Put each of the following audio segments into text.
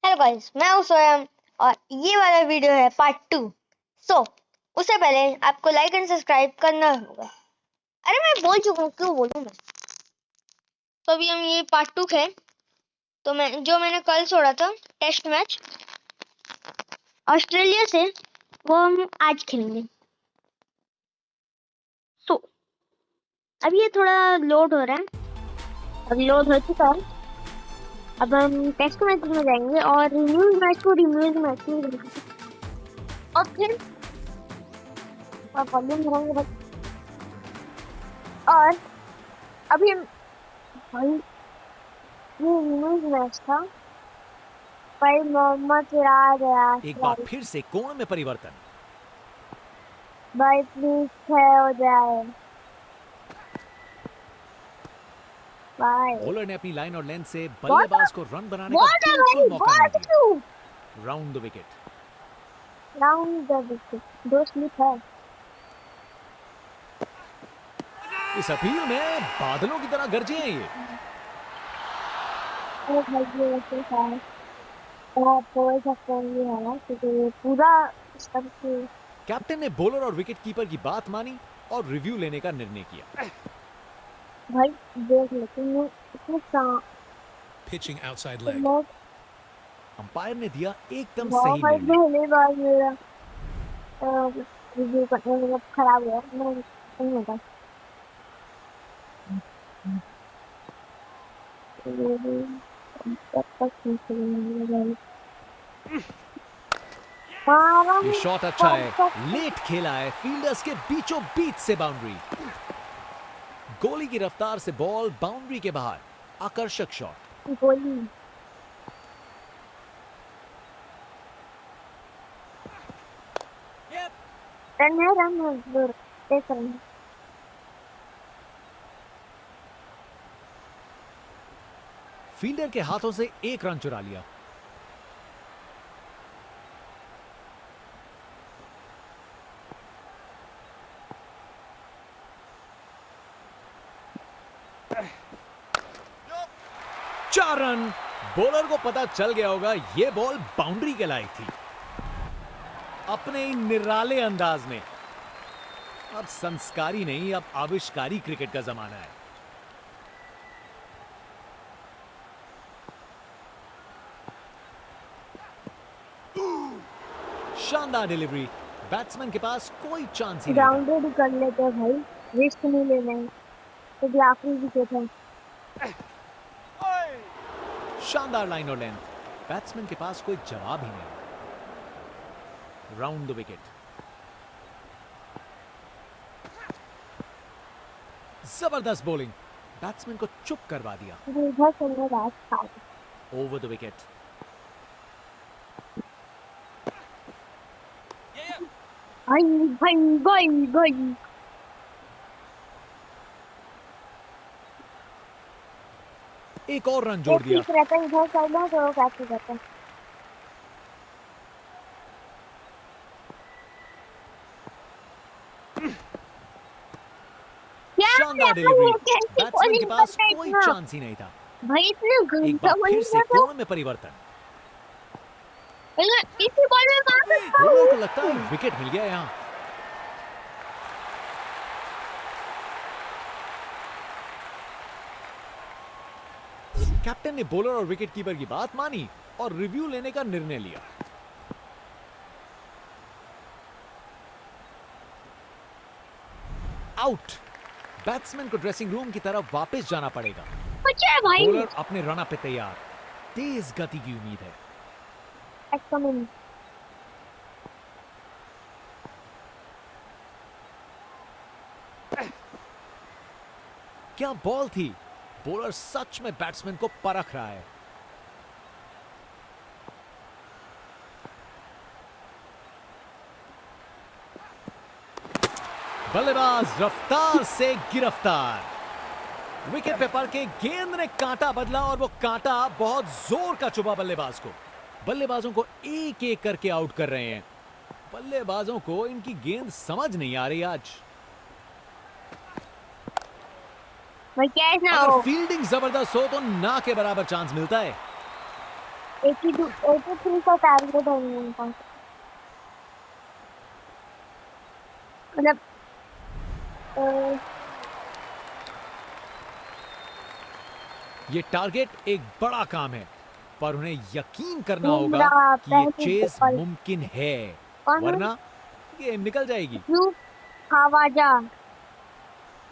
Hello guys, मैं हूं स्वयं और ये वाला वीडियो है पार्ट 2। सो उससे पहले आपको लाइक एंड सब्सक्राइब करना होगा। अरे मैं बोल चुका हूँ, क्यों बोलूं मैं। तो अभी हम ये पार्ट 2 है। तो मैंने कल छोड़ा था टेस्ट मैच ऑस्ट्रेलिया से, वो हम आज खेलेंगे। सो अभी ये थोड़ा लोड हो रहा है, अभी लोड हो चुका है। अब हम टेस्ट मैच में जाएंगे और रिव्यूज मैच में जाएंगे। और फिर वॉल्यूम बढ़ाएंगे। और अभी हम भाई ये रिव्यूज मैच था, भाई मोहम्मद सिराज एक बार फिर से कोण में परिवर्तन। भाई प्लीज हो जाए भाई। बॉलर ने अपनी लाइन और लेंथ से बल्लेबाज को रन बनाने का बहुत है बिल्कुल भाई, मौका नहीं दिया। Round the wicket. Round the wicket, दो स्लिप है। इस अपील में बादलों की तरह गरजे हैं ये। अरे भाई ये वैसे है, आप बोल सकते हैं ये है ना, क्योंकि ये पूरा सबसे कैप्टन ने बॉलर और विकेट कीपर की बात मानी और रिव्यू लेने का निर्णय किया। भाई देख लेते हैं इसमें पिचिंग आउटसाइड लेग। अंपायर ने दिया एकदम बहुत सही भाई निर्णय। पहली बार मेरा रिव्यू करने में खराब हुआ, मैं नहीं होता। ये शॉट अच्छा है, लेट खेला है, फील्डर्स के बीचों बीच से बाउंड्री। गोली की रफ्तार से बॉल बाउंड्री के बाहर, आकर्षक शॉट। गोली रन है, रन है, दूर देख रहे हैं। फील्डर के हाथों से एक रन चुरा लिया। चार रन। बॉलर को पता चल गया होगा यह बॉल बाउंड्री के लायक थी। अपने ही निराले अंदाज में। अब संस्कारी नहीं, अब आविष्कारी क्रिकेट का जमाना है। शानदार डिलीवरी। बैट्समैन के पास कोई चांस ही नहीं था। ग्राउंडेड कर लेते हैं भाई, रिस्क नहीं लेना है, क्योंकि आखिरी विकेट है। शानदार लाइन और लेंथ। बैट्समैन के पास कोई जवाब ही नहीं। Round the wicket. जबरदस्त बॉलिंग। बैट्समैन को चुप करवा दिया। इधर चलने रात था। Over the wicket. भाई भाई भाई भाई एक और रन जोड़ दिया। ठीक रहता है, इधर चलना तो कैसे रहता है। शानदार डिलीवरी। बैट्समैन के पास कोई चांस ही नहीं था। भाई इतने एक बार फिर से कोण में परिवर्तन। इसी बॉल में बॉलर को लगता है विकेट मिल गया यहां। कैप्टन ने बॉलर और विकेट कीपर की बात मानी और रिव्यू लेने का निर्णय लिया। आउट। बैट्समैन को ड्रेसिंग रूम की तरफ वापस जाना पड़ेगा। बॉलर अपने रन पे तैयार। तेज गति की उम्मीद है। क्या बॉल थी। बॉलर सच में बैट्समैन को परख रहा है। बल्लेबाज रफ्तार से गिरफ्तार। विकेट पे पड़ के गेंद ने कांटा बदला और वो कांटा बहुत जोर का चुभा बल्लेबाज को। बल्लेबाजों को एक एक करके आउट कर रहे हैं। बल्लेबाजों को इनकी गेंद समझ नहीं आ रही आज। अगर फील्डिंग जबरदस्त हो तो ना के बराबर चांस मिलता है। 83 का टारगेट है उनका, मतलब ये टारगेट एक बड़ा काम है, पर उन्हें यकीन करना होगा बुमराह कि ये पहली चेज बॉल। मुमकिन है, कौन है? वरना गेम निकल जाएगी। यूब खावाजा,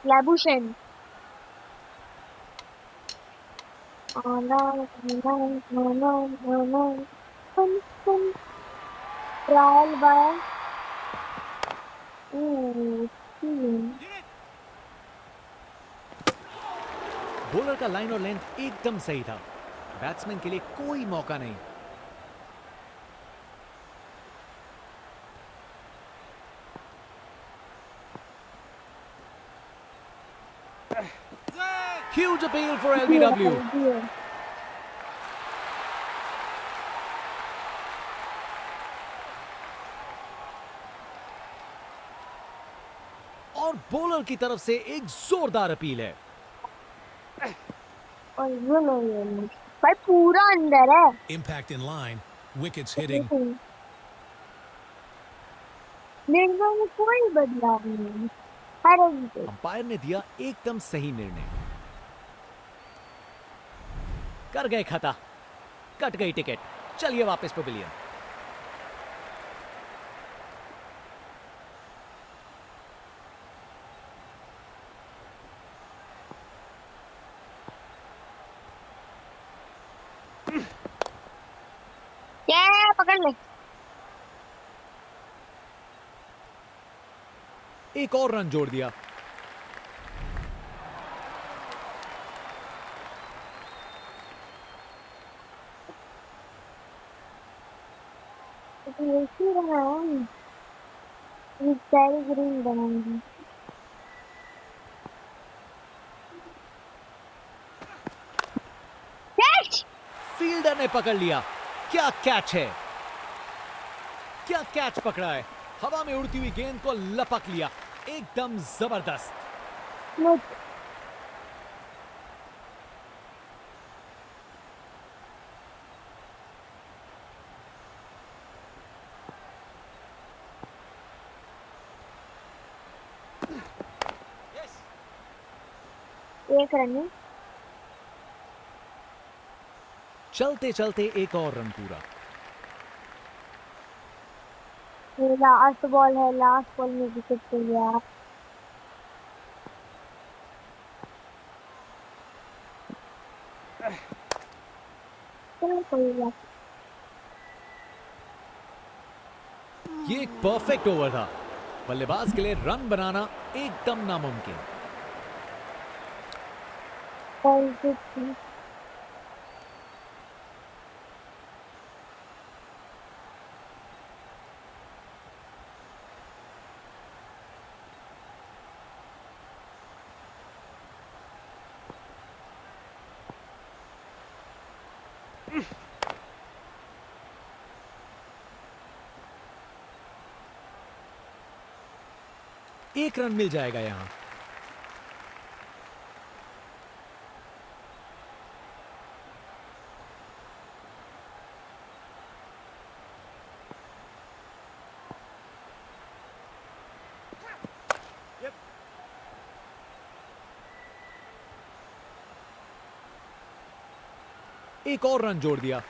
लैबुशेन, ट्रायल बाय बॉलर का लाइन और लेंथ एकदम सही था, बैट्समैन के लिए कोई मौका नहीं। Huge appeal for LBW. और बॉलर की तरफ से एक जोरदार अपील है। और ये नहीं, भाई पूरा अंदर है। Impact in line, wickets hitting. निर्णय में कोई बदलाव नहीं, हर एक विकेट। अंपायर ने दिया एकदम सही निर्णय, कर गए खता, कट गई टिकट, चलिए वापस पवेलियन। क्या पकड़ ले। एक और रन जोड़ दिया। ऐसी रहा है, ये सारी ग्रीन बनाएंगे। कैच! फील्डर ने पकड़ लिया, क्या कैच है, क्या कैच पकड़ा है, हवा में उड़ती हुई गेंद को लपक लिया, एकदम जबरदस्त। स्मिथ, एक रन है। चलते चलते एक और रन पूरा। ये लास्ट बॉल है, लास्ट बॉल में विकेट ले गया। चलो कोई बात। ये एक परफेक्ट ओवर था, बल्लेबाज के लिए रन बनाना एकदम नामुमकिन। एक रन मिल जाएगा यहां। एक और रन जोड़ दिया।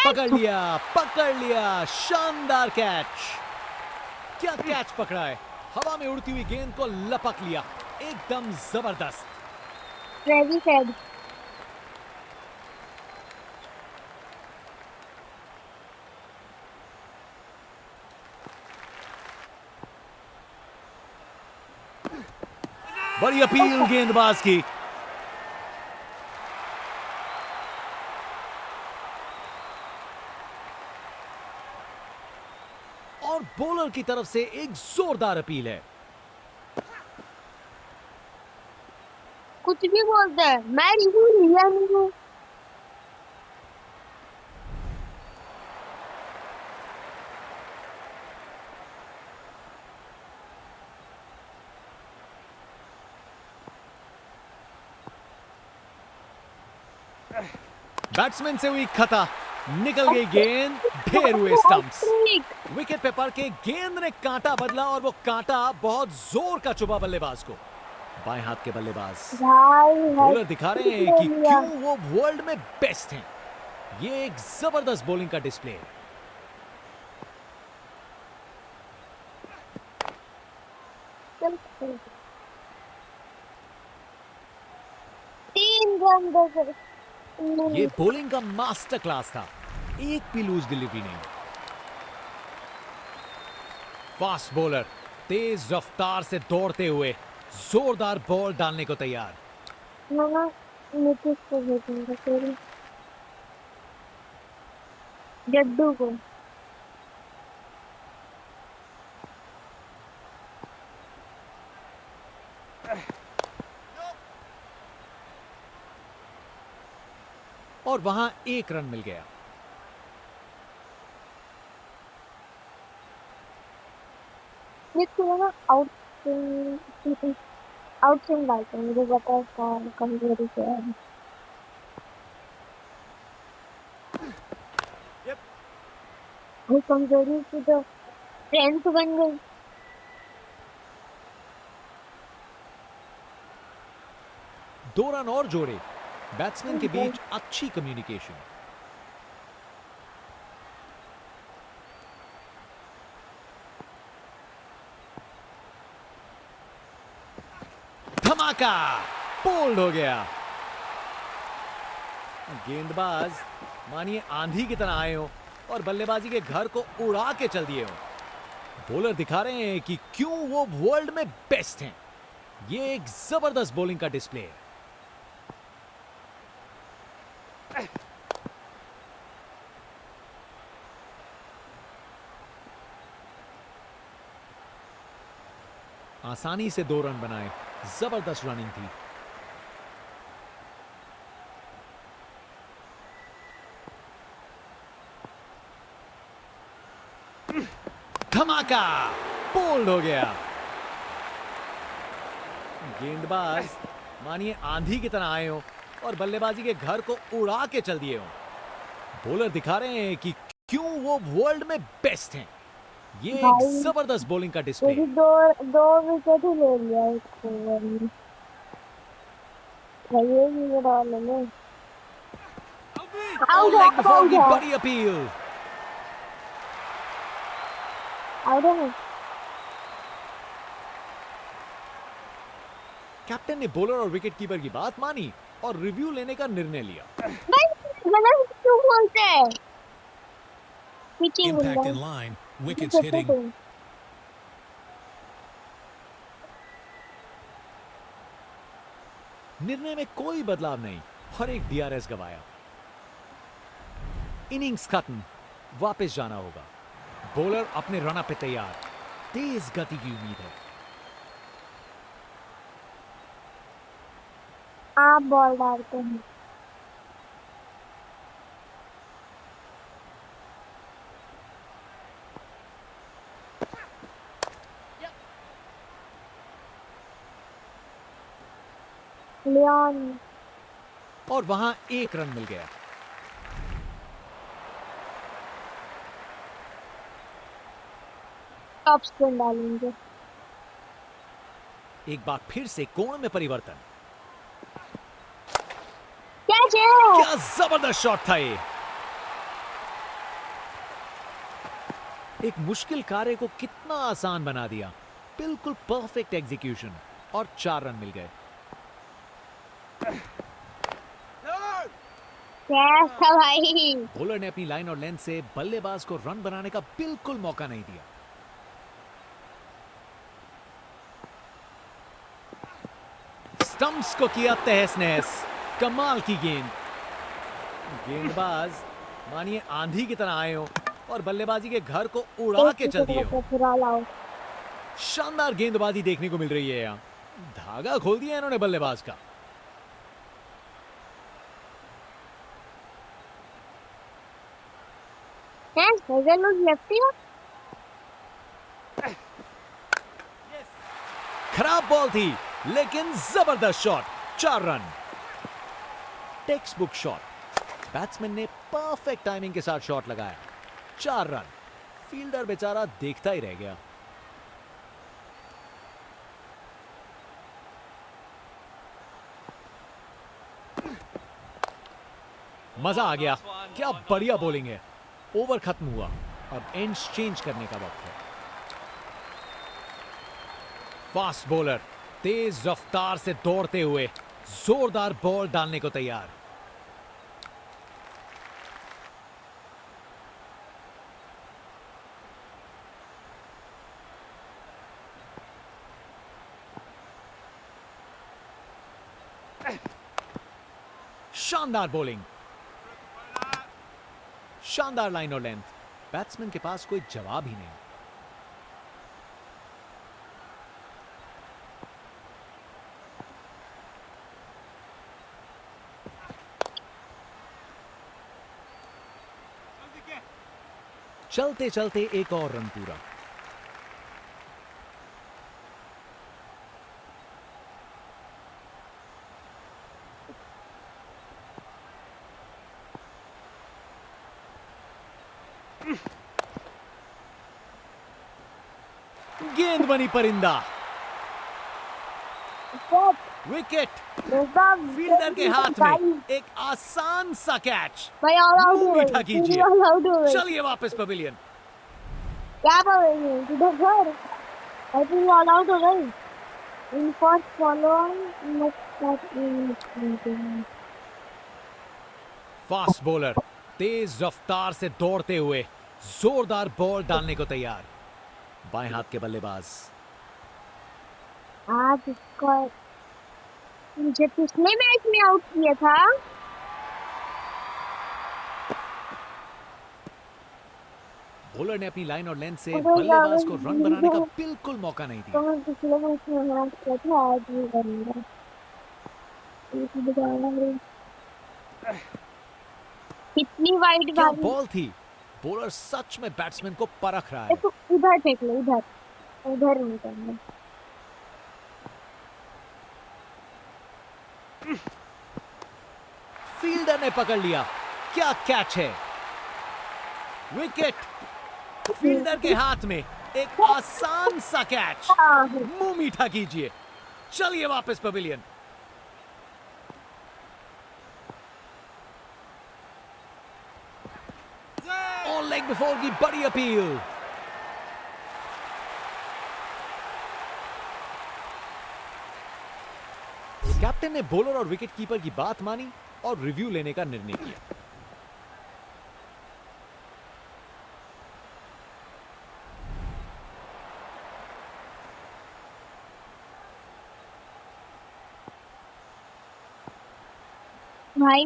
पकड़ लिया, शानदार कैच, क्या कैच पकड़ा है, हवा में उड़ती हुई गेंद को लपक लिया, एकदम जबरदस्त। Ready said. बड़ी अपील गेंदबाज की। और बॉलर की तरफ से एक जोरदार अपील है। कुछ भी बोलते हैं, मैं रिव्यू लिया नहीं हूँ। बैट्समैन से हुई खता, निकल गई गेंद, ढेर हुए स्टंप्स। विकेट पे पड़ के गेंद ने कांटा बदला और वो कांटा बहुत जोर का चुभा बल्लेबाज को। बाएं हाथ के बल्लेबाज बॉलर दिखा रहे हैं कि क्यों वो वर्ल्ड में बेस्ट हैं। ये एक जबरदस्त बॉलिंग का डिस्प्ले है। ये बॉलिंग का मास्टर क्लास था, एक भी लूज डिलीवरी नहीं। फास्ट बॉलर तेज रफ्तार से दौड़ते हुए जोरदार बॉल डालने को तैयार। जड्डू को और वहां एक रन मिल गया। आउट स्विंग डालते हैं, मुझे पता है कमजोरी क्या है। वो कमजोरी की तो स्ट्रेंथ बन गई। 2 रन और जोड़े। बैट्समैन के बीच अच्छी कम्युनिकेशन। धमाका, बोल्ड हो गया। गेंदबाज मानिए आंधी की तरह आए हो और बल्लेबाजी के घर को उड़ा के चल दिए हो। बॉलर दिखा रहे हैं कि क्यों वो वर्ल्ड में बेस्ट हैं। ये एक जबरदस्त बॉलिंग का डिस्प्ले है। आसानी से 2 रन बनाए, जबरदस्त रनिंग थी। धमाका, बोल्ड हो गया। गेंदबाज मानिए आंधी की तरह आए हो और बल्लेबाजी के घर को उड़ा के चल दिए हो। बॉलर दिखा रहे हैं कि क्यों वो वर्ल्ड में बेस्ट हैं। ये एक जबरदस्त बॉलिंग का डिस्प्ले है। दो विकेट ही ले लिया इस ओवर में। ये भी डाल ले। और लेग बिफोर की बड़ी अपील। आउट है। कैप्टन ने बॉलर और विकेट कीपर की बात मानी और रिव्यू लेने का निर्णय लिया। गलत क्यों बोलते हैं? Impact in line. Wickets hitting. निर्णय में कोई बदलाव नहीं, हर एक डीआरएस गवाया। इनिंग्स खत्म, वापस जाना होगा। बॉलर अपने रन अप पे तैयार, तेज गति की उम्मीद है। आप बॉल डालते हैं। लियोन और वहां एक रन मिल गया। टॉप स्पिन डालेंगे। एक बार फिर से कोण में परिवर्तन। क्या जबरदस्त शॉट था ये। एक मुश्किल कार्य को कितना आसान बना दिया। बिल्कुल परफेक्ट एग्जीक्यूशन और 4 रन मिल गए। कैसा भाई? बॉलर ने अपनी लाइन और लेंथ से बल्लेबाज को रन बनाने का बिल्कुल मौका नहीं दिया। स्टंप्स को किया तहस नहस। कमाल की गेंद। गेंदबाज मानिए आंधी की तरह आए हो और बल्लेबाजी के घर को उड़ा के चल दिए हो। शानदार गेंदबाजी देखने को मिल रही है यहाँ। धागा खोल दिया इन्होंने बल्लेबाज का। खराब बॉल थी लेकिन जबरदस्त shot. 4 run. Text book shot. Batsman ने परफेक्ट टाइमिंग के साथ शॉट लगाया। 4 रन। फील्डर बेचारा देखता ही रह गया। मजा आ गया। क्या बढ़िया बॉलिंग है। ओवर खत्म हुआ। अब एंड्स चेंज करने का वक्त है। फास्ट बॉलर तेज रफ्तार से दौड़ते हुए जोरदार बॉल डालने को तैयार। शानदार बॉलिंग। शानदार लाइन और लेंथ। बैट्समैन के पास कोई जवाब ही नहीं। चलते चलते एक और रन पूरा। गेंद बनी परिंदा। विकेट। फील्डर के हाथ में एक आसान सा कैच। भाई ऑल आउट हो मीठा गई, कीजिए। ऑल आउट हो गई। चलिए वापस पवेलियन। क्या पवेलियन? इधर घर। आई थिंक ऑल आउट हो गई। In first following fast bowler तेज रफ्तार से दौड़ते हुए जोरदार बॉल डालने को तैयार। बाएं हाथ के बल्लेबाज। आज इसको मुझे पिछले मैच में आउट किया था। बॉलर ने अपनी लाइन और लेंथ से अरे बल्लेबाज यार, को रन बनाने का बिल्कुल मौका नहीं तो दिया। मैं पिछले मैच में आउट किया था, आज भी करूंगा। कितनी वाइड क्या भारी। बॉल थी। बॉलर सच में बैट्समैन को परख रहा है। देखो इधर फेंक लो, इधर उधर नहीं करना। फील्डर ने पकड़ लिया। क्या कैच है। विकेट। फील्डर के हाथ में एक आसान सा कैच। मुंह मीठा कीजिए। चलिए वापस पवेलियन। ऑन लेग बिफोर की बड़ी अपील। कैप्टन ने बॉलर और विकेट कीपर की बात मानी और रिव्यू लेने का निर्णय किया। भाई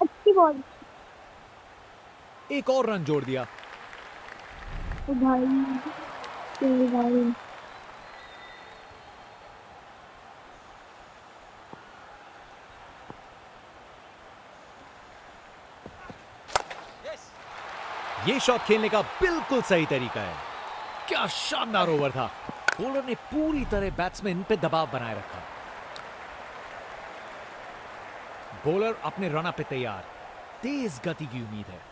अच्छी बॉल। एक और रन जोड़ दिया। भाई तेरी भाई ये शॉट खेलने का बिल्कुल सही तरीका है। क्या शानदार ओवर था। बॉलर ने पूरी तरह बैट्समैन पे दबाव बनाए रखा। बॉलर अपने रन पे तैयार। तेज गति की उम्मीद है।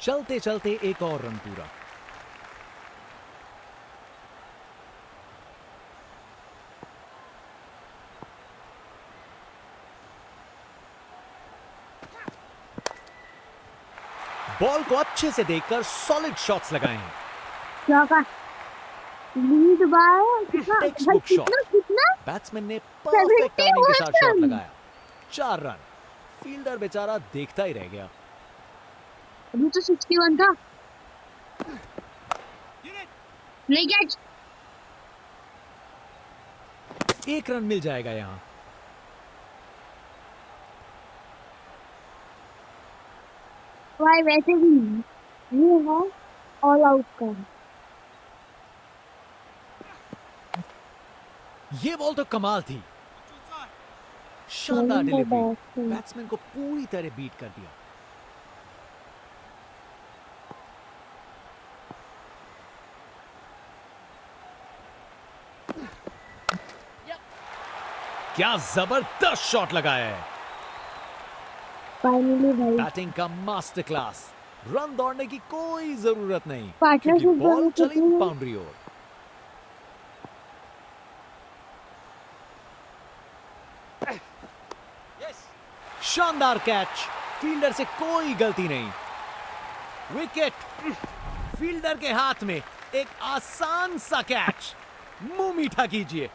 चलते चलते एक और रन पूरा। बॉल को अच्छे से देखकर सॉलिड शॉट्स लगाए हैं। क्या का लीड बाय कितना टेक्स्ट बुक शॉट। कितना बैट्समैन ने परफेक्ट 71 टाइमिंग के साथ शॉट रन। लगाया। 4 रन। फील्डर बेचारा देखता ही रह गया। अभी तो 61 था। ले कैच। एक रन मिल जाएगा यहां। भाई वैसे भी ये है ऑल आउट का। ये बॉल तो कमाल थी। शानदार Wonderful डिलीवरी, batsman. बैट्समैन को पूरी तरह बीट कर दिया। क्या जबरदस्त शॉट लगाया है। Finally भाई बैटिंग का मास्टर क्लास। रन दौड़ने की कोई जरूरत नहीं, Partnership क्योंकि बॉल दोनों चली कितनी है? बाउंड्री ओर। शानदार कैच, फील्डर से कोई गलती नहीं। विकेट, फील्डर के हाथ में एक आसान सा कैच। मुंह मीठा कीजिए,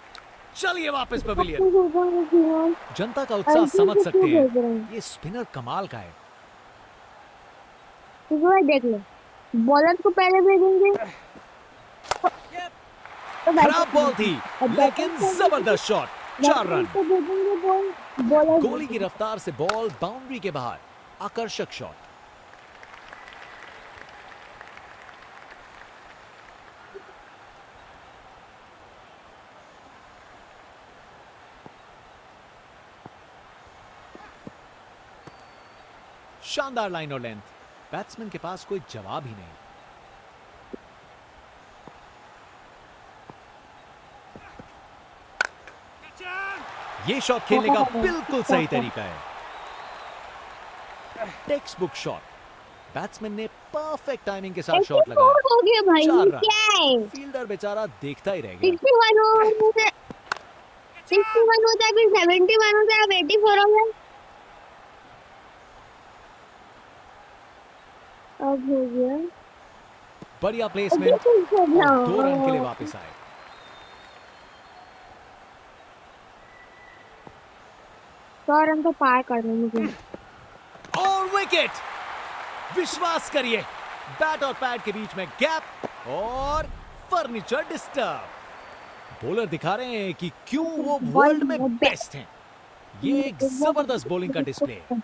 चलिए वापस पवेलियन। जनता का उत्साह समझ सकते हैं, ये स्पिनर कमाल का है। ठीक है देख लो बॉलर को पहले भेजेंगे तो खराब बॉल थी, लेकिन जबरदस्त शॉट। 4 रन। को भेजेंगे बॉलर गोली की रफ्तार से बॉल बाउंड्री के बाहर। आकर्षक शॉट। शानदार लाइन और लेंथ, बैट्समैन के पास कोई जवाब ही नहीं। ये शॉट खेलने का बिल्कुल सही तरीका है। टेक्स्ट बुक शॉट, बैट्समैन ने परफेक्ट टाइमिंग के साथ शॉट लगाया। हो गया भाई 4 रन। क्या है फील्डर बेचारा देखता ही रह गया। 61 होता है 61 होता है फिर 71 होता है अब 84 हो गया अब हो गया बढ़िया प्लेसमेंट और 2 रन के लिए वापस आए। सौ रन तो पार करने मुझे और विकेट। विश्वास करिए, बैट और पैड के बीच में गैप और फर्नीचर डिस्टर्ब। बॉलर दिखा रहे हैं कि क्यों वो वर्ल्ड में बेस्ट हैं। ये एक जबरदस्त बॉलिंग का डिस्प्ले है।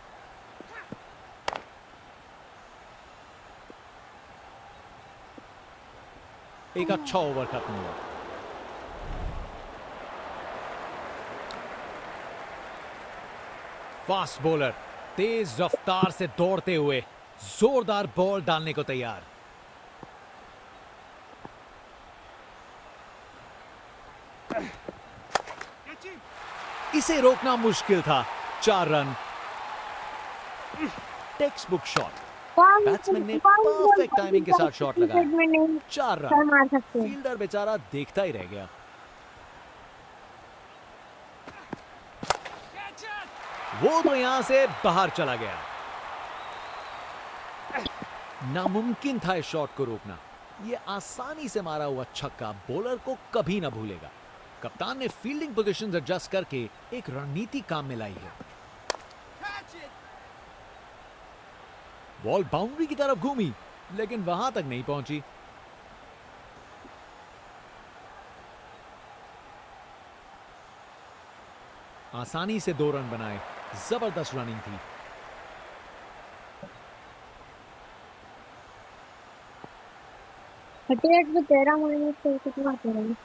एक अच्छा ओवर खत्म हुआ। फास्ट बॉलर तेज रफ्तार से दौड़ते हुए जोरदार बॉल डालने को तैयार। इसे रोकना मुश्किल था। 4 run. Text book shot, batsman ने परफेक्ट टाइमिंग के साथ शॉट लगाया। 4 सर रन। मार सकते हैं फील्डर बेचारा देखता ही रह गया। वो तो यहां से बाहर चला गया। नामुमकिन था इस शॉट को रोकना। ये आसानी से मारा हुआ छक्का बॉलर को कभी ना भूलेगा। कप्तान ने फील्डिंग पोजीशंस एडजस्ट करके एक रणनीति काम में लाई है। बॉल बाउंड्री की तरफ घूमी, लेकिन वहां तक नहीं पहुंची। आसानी से 2 रन बनाए। जबरदस्त रनिंग थी। थर्टी में 13 माइनस तो कितना करेंगे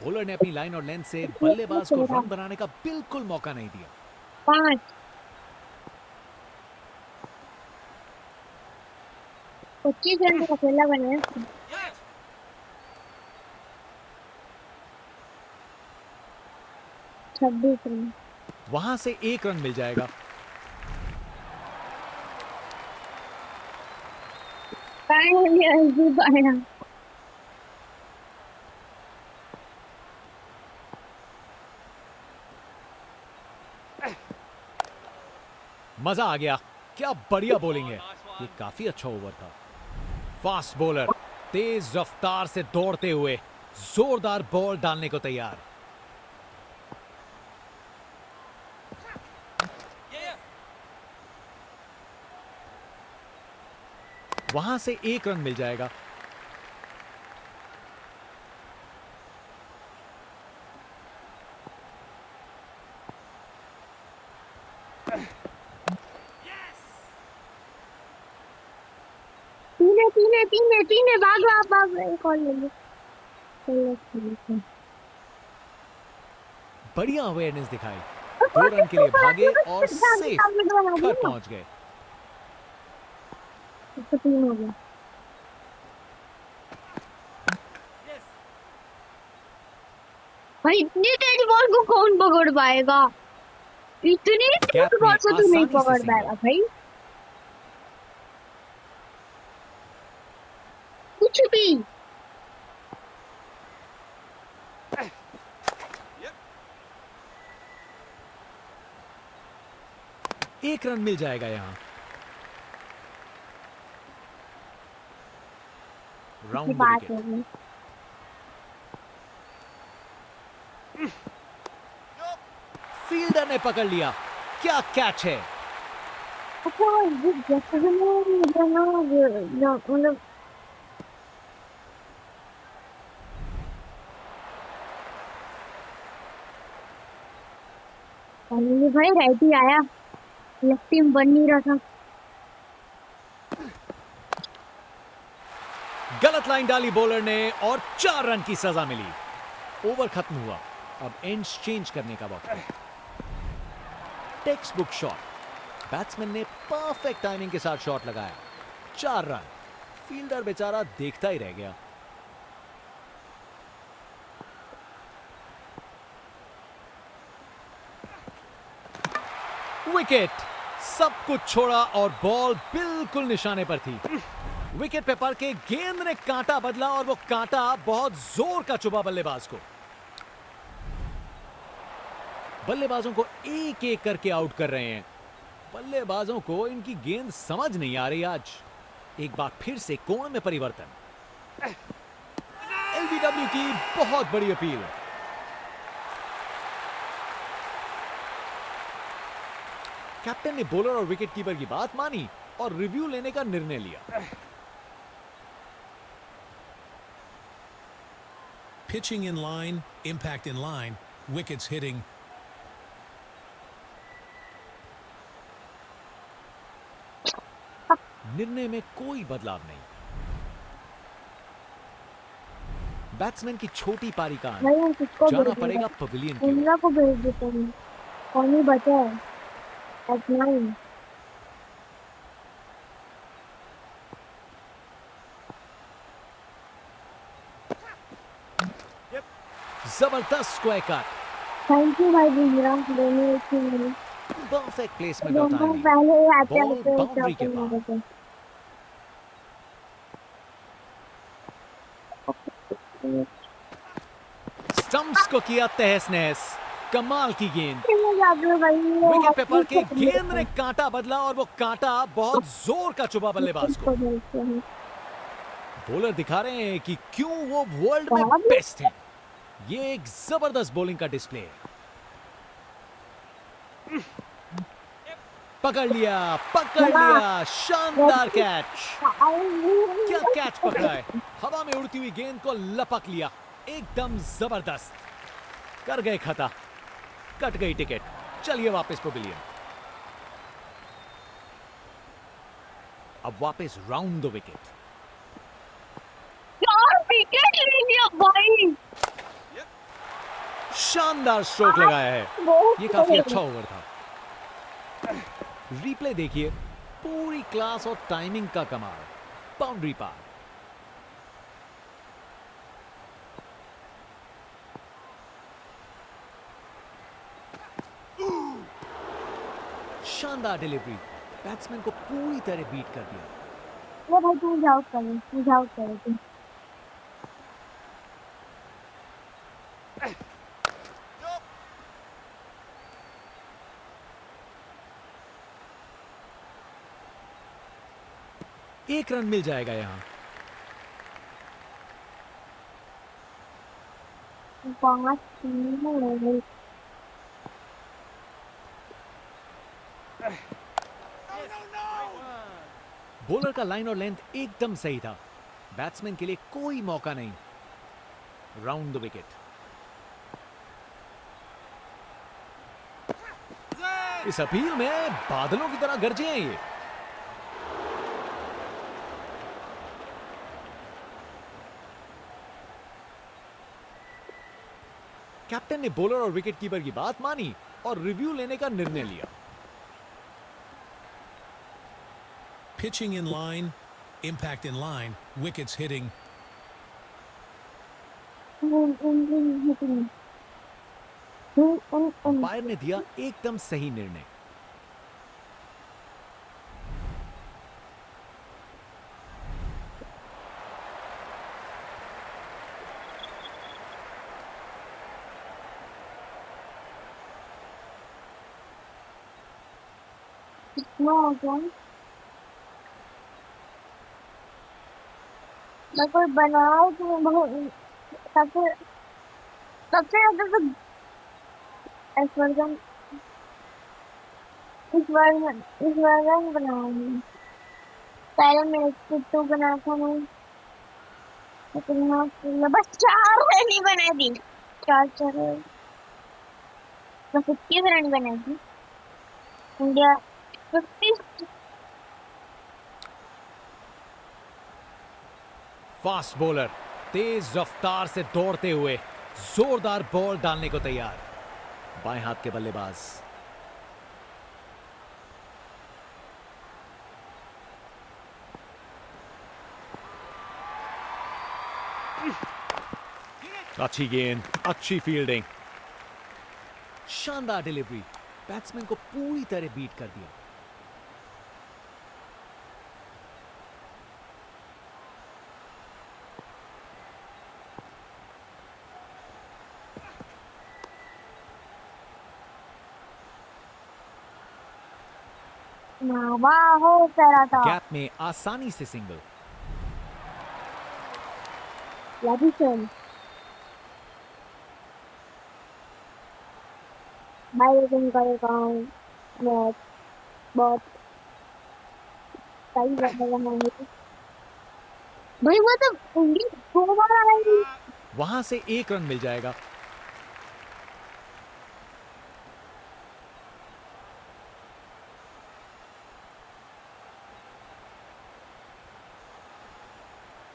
बॉलर ने अपनी लाइन और लेंथ से बल्लेबाज को रन बनाने का बिल्कुल मौका नहीं दिया। 5 25 रन का अकेला बनाया 26 रन वहां से 1 रन मिल जाएगा। फाइनली अर्जुन आया मजा आ गया। क्या बढ़िया बॉलिंग है। ये काफी अच्छा ओवर था। फास्ट बॉलर तेज रफ्तार से दौड़ते हुए जोरदार बॉल डालने को तैयार। वहां से 1 रन मिल जाएगा। तीन है भाग एक और ले लो चलो ठीक है। बढ़िया अवेयरनेस दिखाई, 2 रन के लिए भागे और सेफ घर पहुंच गए। इसको 3 हो गया। भाई इतनी तेज बॉल को कौन पकड़ पाएगा? इतनी तेज गैप बॉल में से तो नहीं आसानी से पकड़ सिंगल। पाएगा भाई, कुछ भी। एक रन मिल जाएगा यहां। की राउंड द बात विकेट। होगी। फील्डर ने पकड़ लिया, क्या कैच है। अच्छा जैसे मुझे ना मतलब फाइनली भाई राइट ही आया, लेफ्ट टीम बन नहीं रहा था। गलत लाइन डाली बॉलर ने और 4 रन की सजा मिली। ओवर खत्म हुआ, अब एंड्स चेंज करने का वक्त है। टेक्स्ट बुक शॉट, बैट्समैन ने परफेक्ट टाइमिंग के साथ शॉट लगाया, 4 रन। फील्डर बेचारा देखता ही रह गया। विकेट, सब कुछ छोड़ा और बॉल बिल्कुल निशाने पर थी। विकेट पे पड़ के गेंद ने कांटा बदला और वो कांटा बहुत जोर का चुभा बल्लेबाज को। बल्लेबाजों को एक एक करके आउट कर रहे हैं। बल्लेबाजों को इनकी गेंद समझ नहीं आ रही आज। एक बार फिर से कोण में परिवर्तन। एलबीडब्ल्यू की बहुत बड़ी अपील। कैप्टन ने बॉलर और विकेट कीपर की बात मानी और रिव्यू लेने का निर्णय लिया। Pitching in line, impact in line, wickets hitting. निर्णय में कोई बदलाव नहीं। बैट्समैन की छोटी पारी का अंत। भाई हम किसको जाना भेजेंगे? पड़ेगा पवेलियन की ओर। इंदिरा को भेज देते हैं, कौन ही बचा है एट 9। जबरदस्त स्क्वायर कट, थैंक यू भाई इंदिरा दोनों एक ही मिले। परफेक्ट प्लेसमेंट और दोनों टाइमिंग। पहले ही आते बॉल आते बाउंड्री के चौके पार। मारे थे। स्टंप्स को किया तहस नहस। कमाल की गेंद, खेलने जाते हो भाई, ये विकेट पे पड़ के हाथ में गेंद ने कांटा बदला और वो कांटा बहुत जोर का चुभा बल्लेबाज को। खेलते हैं। बॉलर दिखा रहे हैं कि क्यों वो वर्ल्ड में बाप। बेस्ट हैं। ये एक जबरदस्त बॉलिंग का डिस्प्ले है। पकड़ लिया, शानदार कैच। क्या कैच पकड़ा है, हवा में उड़ती हुई गेंद को लपक लिया, एकदम जबरदस्त। कर गए खता, कट गई टिकट। चलिए वापस पवेलियन। अब वापस राउंड द विकेट। यार विकेट ले लिया भाई, शानदार स्ट्रोक लगाया है। बहुत ये काफी सही। अच्छा ओवर था। रिप्ले देखिए, पूरी क्लास और टाइमिंग का कमाल। बाउंड्री पार। शानदार डिलीवरी, बैट्समैन को पूरी तरह बीट कर दिया। वो भाई तू जाओ करे, तू जाओ करे तू। एक रन मिल जाएगा यहां। 5-3 हो गई। बॉलर का लाइन और लेंथ एकदम सही था। बैट्समैन के लिए कोई मौका नहीं। Round the wicket. इस अपील में बादलों की तरह गरजे हैं ये। कैप्टन ने बॉलर और विकेट कीपर की बात मानी और रिव्यू लेने का निर्णय लिया। Pitching in line, impact in line, wickets hitting. Umpire ने दिया एकदम सही निर्णय। कोई बनाओ तो बहुत सबसे सबसे ज्यादा तो इस वर्जन बनाऊंगी। पहले मैं 82 बना था मैं, लेकिन बस 4 रन ही बना दी। 4 बस 21 रन बना दी। इंडिया 50। फास्ट बॉलर तेज रफ्तार से दौड़ते हुए जोरदार बॉल डालने को तैयार। बाएं हाथ के बल्लेबाज। अच्छी गेंद, अच्छी फील्डिंग, शानदार डिलीवरी। बैट्समैन को पूरी तरह बीट कर दिया। वाह हो करा था। गैप में आसानी से सिंगल। लविशन भाई लेकिन करेगा मैच बहुत सही लग रहा है भाई। मतलब इंडिया 2 बार आ रही है। वहां से 1 रन मिल जाएगा।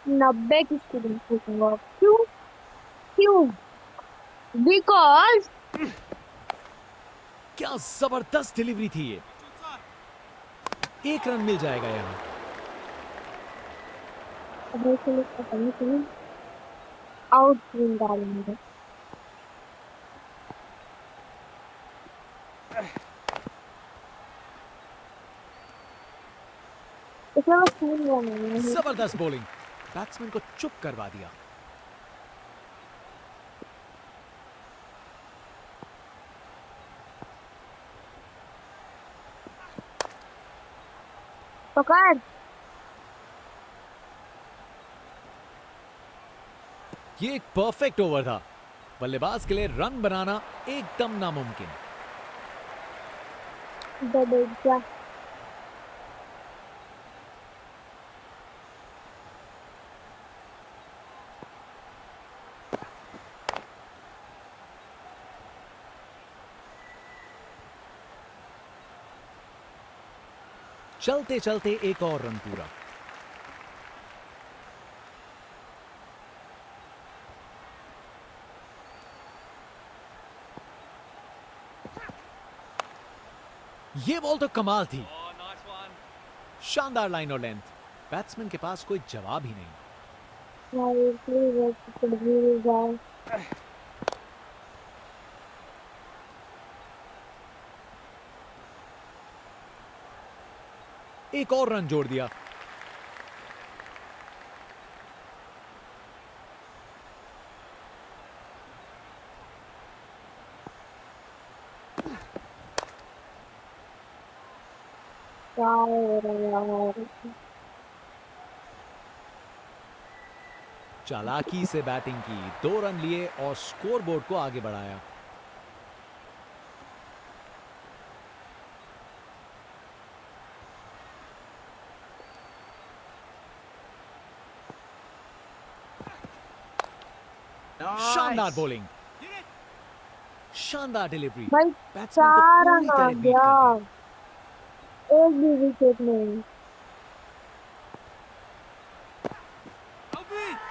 नब्बे की स्पीड पूछूंगा क्यों क्यों बिकॉज क्या जबरदस्त डिलीवरी थी ये। 1 रन मिल जाएगा यहां। आउट स्विंग डालेंगे। इसमें बस 3 रन है। जबरदस्त बॉलिंग, बैट्समैन को चुप करवा दिया। पकड़ ये एक परफेक्ट ओवर था। बल्लेबाज के लिए रन बनाना एकदम नामुमकिन। जडेजा चलते चलते एक और रन पूरा। ये बॉल तो कमाल थी। शानदार लाइन और लेंथ। बैट्समैन के पास कोई जवाब ही नहीं। भाई प्लीज जाए। एक और रन जोड़ दिया। चालाकी से बैटिंग की, 2 रन लिए और स्कोरबोर्ड को आगे बढ़ाया। शानदार बॉलिंग, शानदार डिलीवरी। भाई बैट्समैन को 4 पूरी रन आ तरह बीट गया। कर दिया। एक भी विकेट नहीं।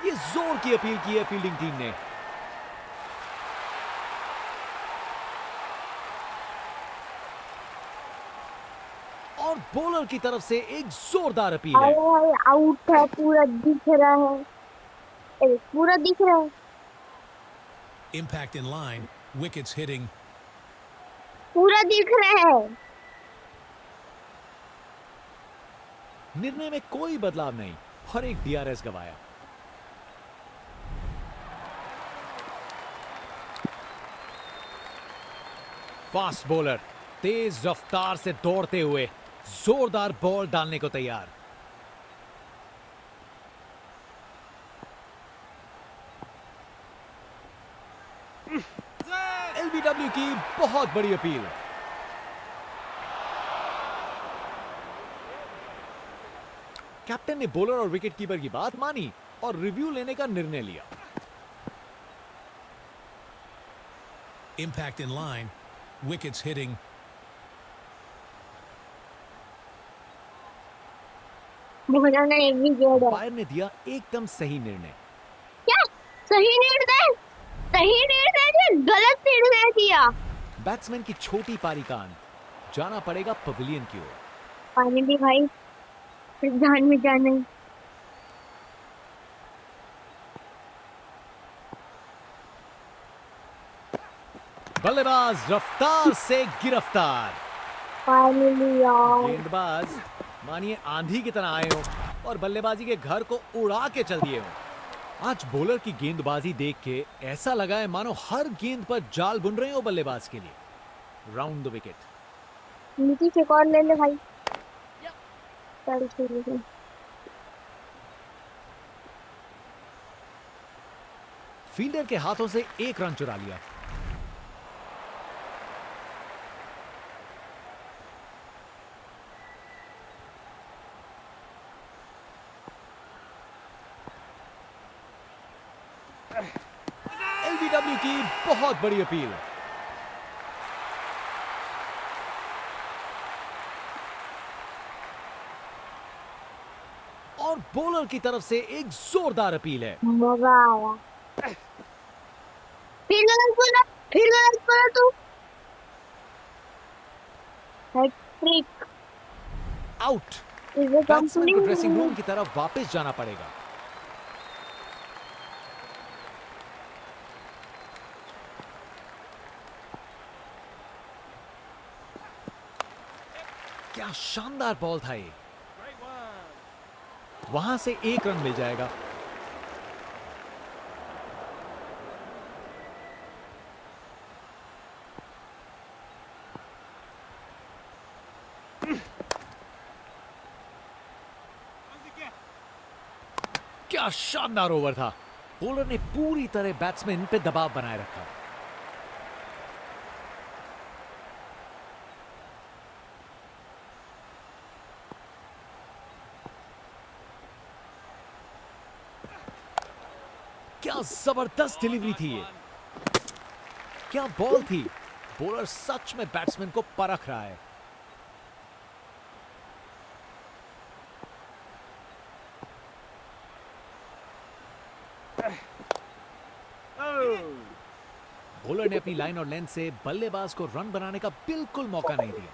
ये जोर की अपील की है फील्डिंग टीम ने। बॉलर की तरफ से एक जोरदार अपील अरे है। भाई आउट है, पूरा दिख रहा है, पूरा दिख रहा है, Impact in line. Wickets hitting. पूरा दिख रहा है। निर्णय में कोई बदलाव नहीं और एक डीआरएस गवाया। फास्ट बॉलर तेज रफ्तार से दौड़ते हुए जोरदार बॉल डालने को तैयार। एलबीडब्ल्यू की बहुत बड़ी अपील। कैप्टन ने बॉलर और विकेट कीपर की बात मानी और रिव्यू लेने का निर्णय लिया। Impact in line. Wickets hitting. भुना ने एक भी जोड़ है। अंपायर ने दिया एकदम सही निर्णय। क्या सही निर्णय? सही निर्णय दिया, गलत निर्णय दिया। बैट्समैन की छोटी पारी का अंत। जाना पड़ेगा पवेलियन की ओर। पानी भी भाई, फिर ध्यान में जाना है। बल्लेबाज रफ्तार से गिरफ्तार। पानी लिया। गेंदबाज मानिए आंधी की तरह आए हो और बल्लेबाजी के घर को उड़ा के चल दिए हो। आज बॉलर की गेंदबाजी देख के ऐसा लगा है मानो हर गेंद पर जाल बुन रहे हो बल्लेबाज के लिए। Round the wicket. नीचे एक और ले ले भाई। चल शुरू से। फील्डर के हाथों से एक रन चुरा लिया। एलबीडब्ल्यू की बहुत बड़ी अपील। और बॉलर की तरफ से एक जोरदार अपील है। मजा आया। फिर गलत बोला तू। Hat-trick. Out. Is it batsman को ड्रेसिंग रूम कंप्लीट? की तरफ वापस जाना पड़ेगा। क्या शानदार बॉल था ये। वहां से एक रन मिल जाएगा। क्या शानदार ओवर था। बॉलर ने पूरी तरह बैट्समैन पे दबाव बनाए रखा। क्या जबरदस्त डिलीवरी थी ये। क्या बॉल थी। बॉलर सच में बैट्समैन को परख रहा है। बॉलर ने अपनी लाइन और लेंथ से बल्लेबाज को रन बनाने का बिल्कुल मौका नहीं दिया।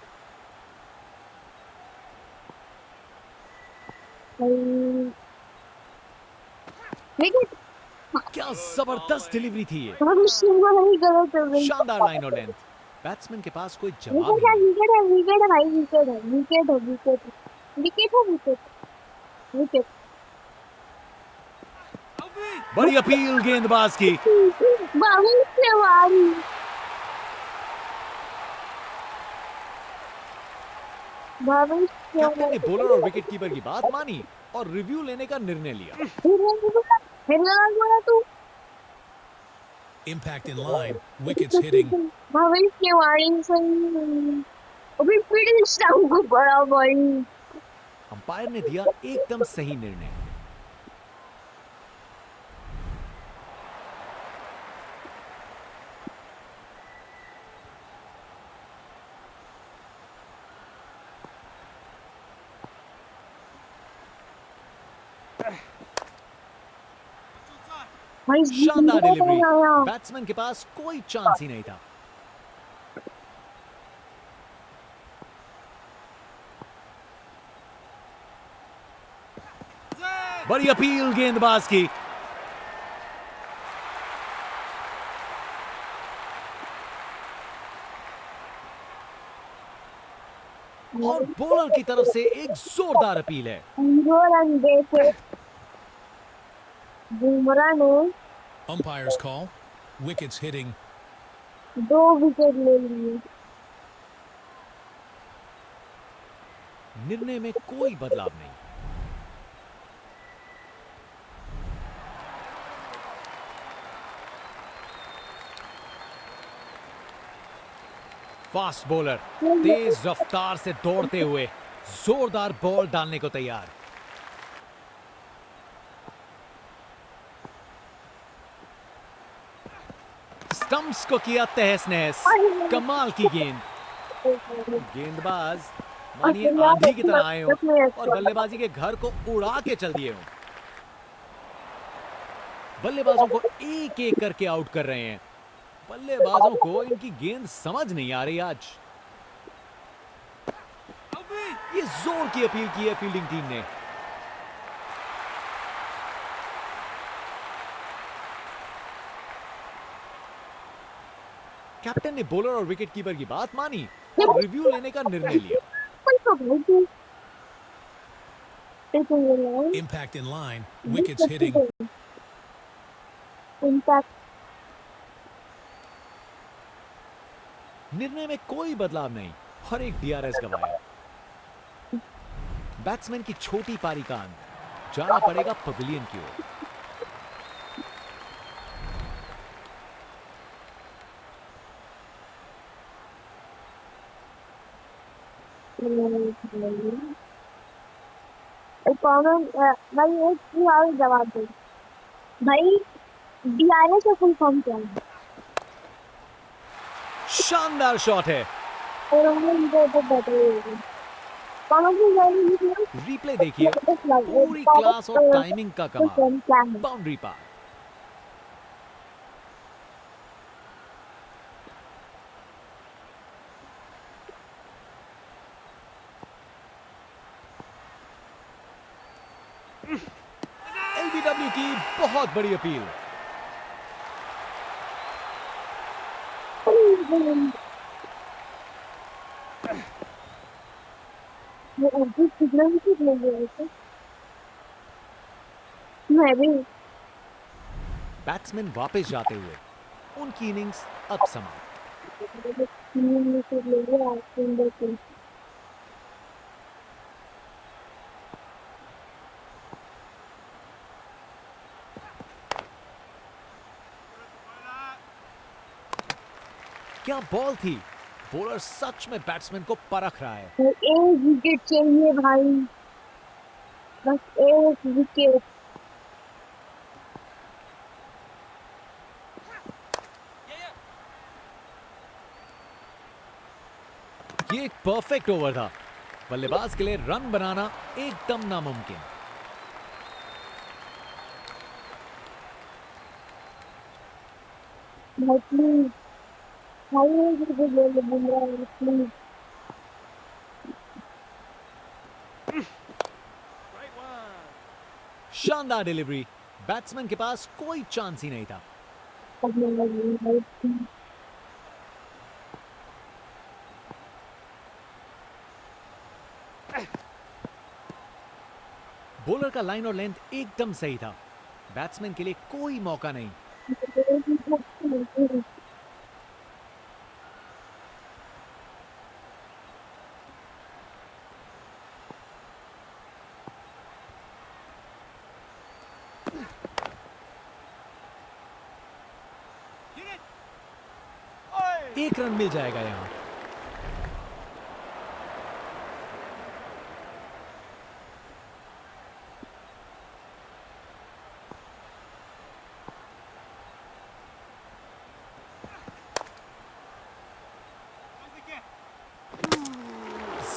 विकेट। क्या जबरदस्त डिलीवरी थी ये। गलत हो गई। शानदार लाइन और लेंथ। बैट्समैन के पास कोई जवाब विकेट है, नहीं। विकेट है, विकेट है भाई, विकेट है, विकेट है, विकेट है, विकेट है, विकेट, विकेट। बड़ी अपील गेंदबाज की। बहुत सवारी। भविष्य। कैप्टन ने बॉलर और विकेट कीपर की बात मानी और रिव्यू लेने का निर्णय लिया। फिर गलत बोला तू। Impact in line. Wickets hitting. भविष्यवाणी सही। अभी फिर स्टंप को बड़ा भाई। अंपायर ने दिया एकदम सही निर्णय। भाई शानदार डिलीवरी। आया। बैट्समैन के पास कोई चांस ही नहीं था। बड़ी अपील गेंदबाज की। और बॉलर की तरफ से एक जोरदार अपील है। 0 रन दे के बुमराह ने Umpire's call. Wickets hitting. 2 wicket ले लिए। निर्णय में कोई बदलाव नहीं। फास्ट बॉलर तेज रफ्तार से दौड़ते हुए जोरदार बॉल डालने को तैयार। स्टंप्स को किया तहस नहस। कमाल की गेंद। गेंदबाज मानिए आंधी की तरह आए हो और बल्लेबाजी के घर को उड़ा के चल दिए हो। बल्लेबाजों को एक एक करके आउट कर रहे हैं। बल्लेबाजों को इनकी गेंद समझ नहीं आ रही आज। ये जोर की अपील की है फील्डिंग टीम ने। कैप्टन ने बॉलर और विकेट कीपर की बात मानी और रिव्यू लेने का निर्णय लिया। Impact in line. Wickets hitting. Impact निर्णय में कोई बदलाव नहीं और एक डीआरएस गवाया। बैट्समैन की छोटी पारी का अंत। जाना पड़ेगा पवेलियन की ओर। कॉमन भाई एक सवाल जवाब दो भाई। डीआरएस का फुल फॉर्म क्या है? शानदार शॉट है। और उन्होंने मुझे तो बताइए कॉमन रिप्ले देखिए। पूरी क्लास और टाइमिंग का कमाल। क्या है? बाउंड्री पार। एलबीडब्ल्यू की बहुत बड़ी अपील। ये उर्दू कितना विकेट ले गया है? मैं भी बैट्समैन वापस जाते हुए उनकी इनिंग्स अब समाप्त। 3 विकेट ले गया सुंदर से। क्या बॉल थी। बॉलर सच में बैट्समैन को परख रहा है। तो एक विकेट चाहिए भाई, बस एक विकेट। ये एक परफेक्ट ओवर था। बल्लेबाज के लिए रन बनाना एकदम नामुमकिन। भाई प्लीज भाई एक विकेट ले लो बुमराह प्लीज। शानदार डिलीवरी। बैट्समैन के पास कोई चांस ही नहीं था। पकड़ने लगी भाई प्लीज। बॉलर का लाइन और लेंथ एकदम सही था। बैट्समैन के लिए कोई मौका नहीं। एक रन मिल जाएगा यहां।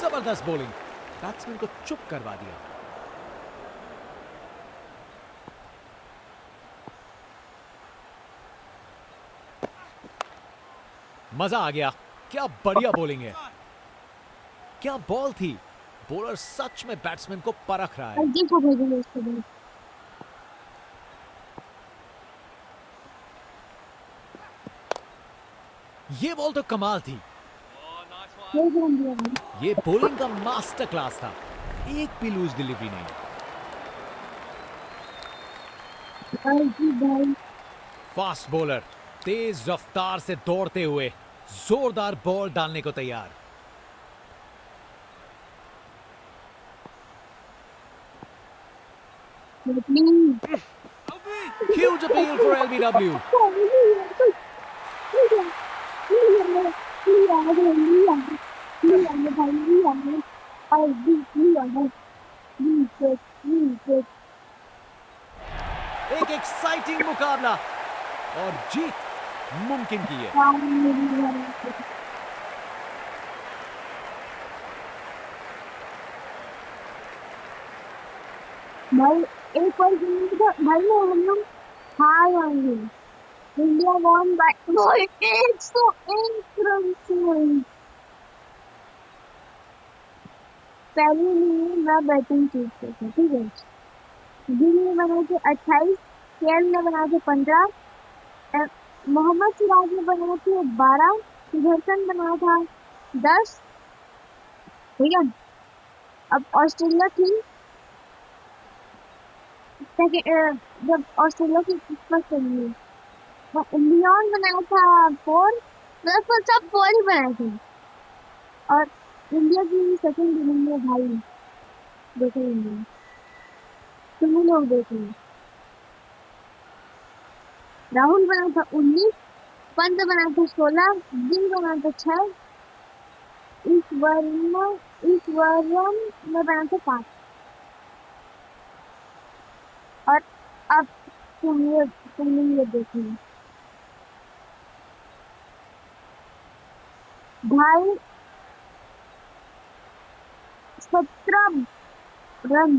जबरदस्त बॉलिंग। बैट्समैन को चुप करवा दिया। मजा आ गया। क्या बढ़िया बॉलिंग है। क्या बॉल थी। बॉलर सच में बैट्समैन को परख रहा है। देखो भेजो इसको भाई। ये बॉल तो कमाल थी। एक रन दिया भाई। ये बॉलिंग का मास्टर क्लास था, एक भी लूज डिलीवरी नहीं। अर्जी भाई फास्ट बॉलर तेज रफ्तार से दौड़ते हुए जोरदार बॉल डालने को तैयार। Please Huge appeal for LBW. एक एक्साइटिंग मुकाबला और जीत मुमकिन की है। भाई एक और गेम तो भाई ना हम लोग हार जाएंगे। इंडिया वॉन बाय 101 रन से। पहले में मैं बैटिंग चूज करता, ठीक है। गिल ने बनाए थे 28, केएल ने बनाए थे 15, मोहम्मद सिराज ने बनाए थे 12, सुदर्शन बनाया था 10, ठीक है। अब ऑस्ट्रेलिया की जब ऑस्ट्रेलिया की किस्मत चली तो लियोन बनाया था 4, मतलब सब 4 ही बनाए थे। और इंडिया की सेकंड इनिंग में भाई देखो इंडिया, तुम लोग देखो, राहुल बना था 19, पंत बना था 16, गिल बना था 6, ईश्वरन में बना था 5। और अब तुम ये देखो भाई 17 रन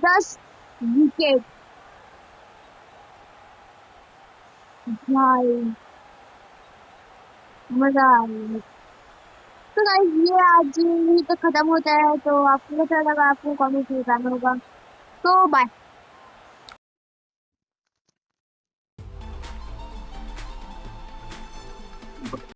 10 विकेट भाई, मजा आ रही है। तो गाइस ये आज यही तो खत्म होता है, तो आपको कैसा लगा आपको कमेंट में बताना होगा। तो बाय।